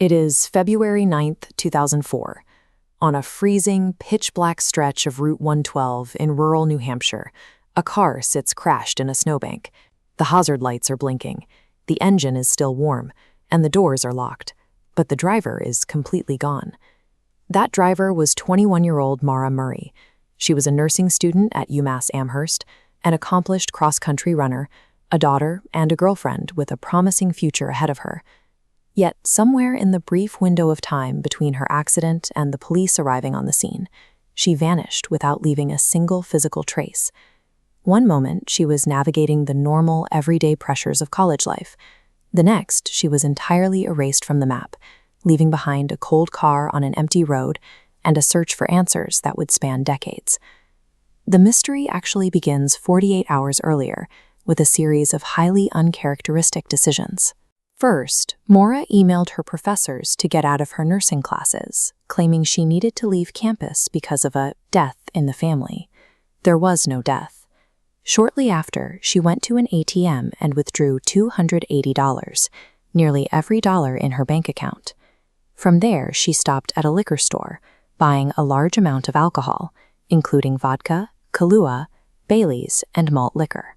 It is February 9th, 2004. On a freezing, pitch-black stretch of Route 112 in rural New Hampshire, a car sits crashed in a snowbank. The hazard lights are blinking, the engine is still warm, and the doors are locked, but the driver is completely gone. That driver was 21-year-old Maura Murray. She was a nursing student at UMass Amherst, an accomplished cross-country runner, a daughter, and a girlfriend with a promising future ahead of her. Yet, somewhere in the brief window of time between her accident and the police arriving on the scene, she vanished without leaving a single physical trace. One moment, she was navigating the normal, everyday pressures of college life. The next, she was entirely erased from the map, leaving behind a cold car on an empty road and a search for answers that would span decades. The mystery actually begins 48 hours earlier, with a series of highly uncharacteristic decisions. First, Maura emailed her professors to get out of her nursing classes, claiming she needed to leave campus because of a death in the family. There was no death. Shortly after, she went to an ATM and withdrew $280, nearly every dollar in her bank account. From there, she stopped at a liquor store, buying a large amount of alcohol, including vodka, Kahlua, Bailey's, and malt liquor.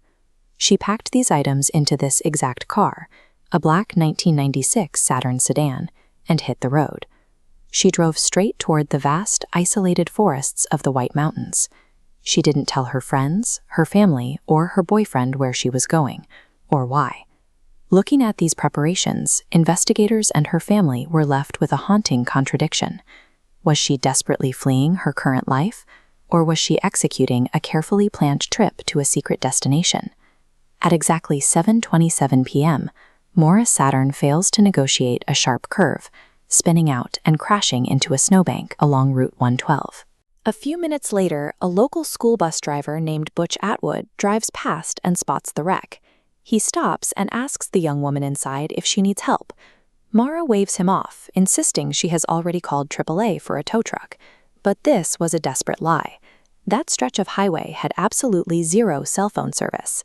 She packed these items into this exact car, a black 1996 Saturn sedan, and hit the road. She drove straight toward the vast, isolated forests of the White Mountains. She didn't tell her friends, her family, or her boyfriend where she was going, or why. Looking at these preparations, investigators and her family were left with a haunting contradiction. Was she desperately fleeing her current life, or was she executing a carefully planned trip to a secret destination? At exactly 7:27 p.m., Maura's Saturn fails to negotiate a sharp curve, spinning out and crashing into a snowbank along Route 112. A few minutes later, a local school bus driver named Butch Atwood drives past and spots the wreck. He stops and asks the young woman inside if she needs help. Maura waves him off, insisting she has already called AAA for a tow truck. But this was a desperate lie. That stretch of highway had absolutely zero cell phone service.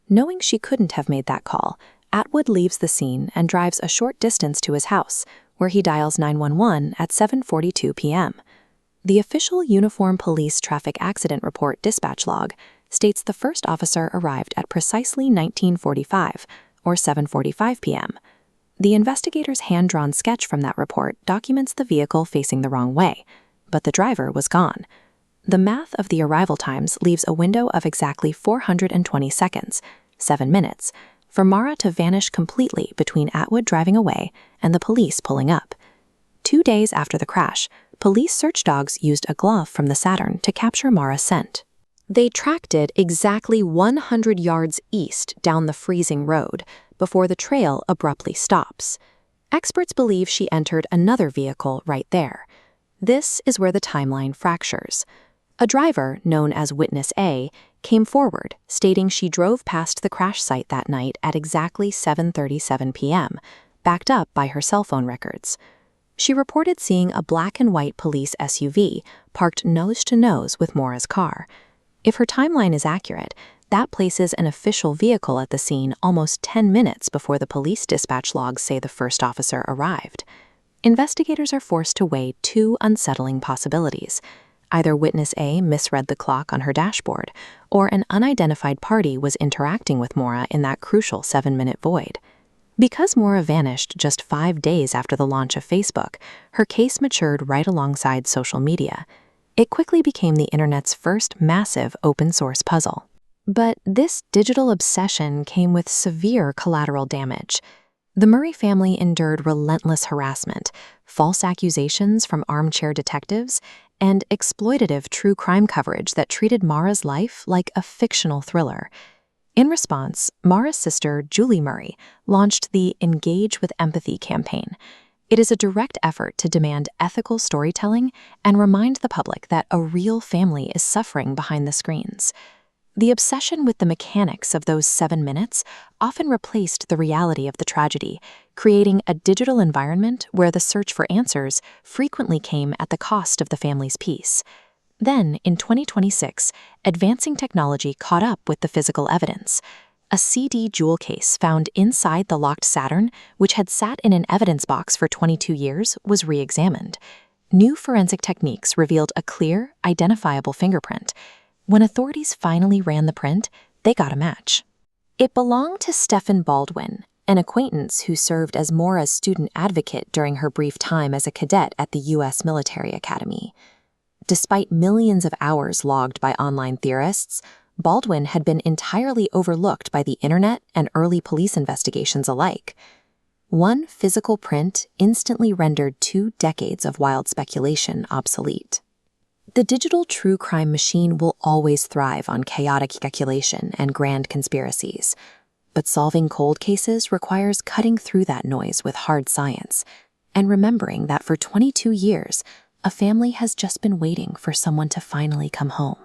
Knowing she couldn't have made that call, Atwood leaves the scene and drives a short distance to his house, where he dials 911 at 7:42 p.m. The official Uniform Police Traffic Accident Report dispatch log states the first officer arrived at precisely 19:45, or 7:45 p.m. The investigator's hand-drawn sketch from that report documents the vehicle facing the wrong way, but the driver was gone. The math of the arrival times leaves a window of exactly 420 seconds, 7 minutes, for Maura to vanish completely between Atwood driving away and the police pulling up. 2 days after the crash, police search dogs used a glove from the Saturn to capture Maura's scent. They tracked it exactly 100 yards east down the freezing road before the trail abruptly stops. Experts believe she entered another vehicle right there. This is where the timeline fractures. A driver, known as Witness A, came forward, stating she drove past the crash site that night at exactly 7:37 p.m., backed up by her cell phone records. She reported seeing a black and white police SUV parked nose-to-nose with Maura's car. If her timeline is accurate, that places an official vehicle at the scene almost 10 minutes before the police dispatch logs say the first officer arrived. Investigators are forced to weigh two unsettling possibilities. Either Witness A misread the clock on her dashboard, or an unidentified party was interacting with Maura in that crucial 7-minute void. Because Maura vanished just 5 days after the launch of Facebook, her case matured right alongside social media. It quickly became the internet's first massive open-source puzzle. But this digital obsession came with severe collateral damage. The Murray family endured relentless harassment, false accusations from armchair detectives, and exploitative true crime coverage that treated Maura's life like a fictional thriller. In response, Maura's sister, Julie Murray, launched the Engage with Empathy campaign. It is a direct effort to demand ethical storytelling and remind the public that a real family is suffering behind the screens. The obsession with the mechanics of those 7 minutes often replaced the reality of the tragedy, creating a digital environment where the search for answers frequently came at the cost of the family's peace. Then, in 2026, advancing technology caught up with the physical evidence. A CD jewel case found inside the locked Saturn, which had sat in an evidence box for 22 years, was re-examined. New forensic techniques revealed a clear, identifiable fingerprint. When authorities finally ran the print, they got a match. It belonged to Stephen Baldwin, an acquaintance who served as Maura's student advocate during her brief time as a cadet at the U.S. Military Academy. Despite millions of hours logged by online theorists, Baldwin had been entirely overlooked by the internet and early police investigations alike. One physical print instantly rendered 2 decades of wild speculation obsolete. The digital true crime machine will always thrive on chaotic speculation and grand conspiracies, but solving cold cases requires cutting through that noise with hard science and remembering that for 22 years, a family has just been waiting for someone to finally come home.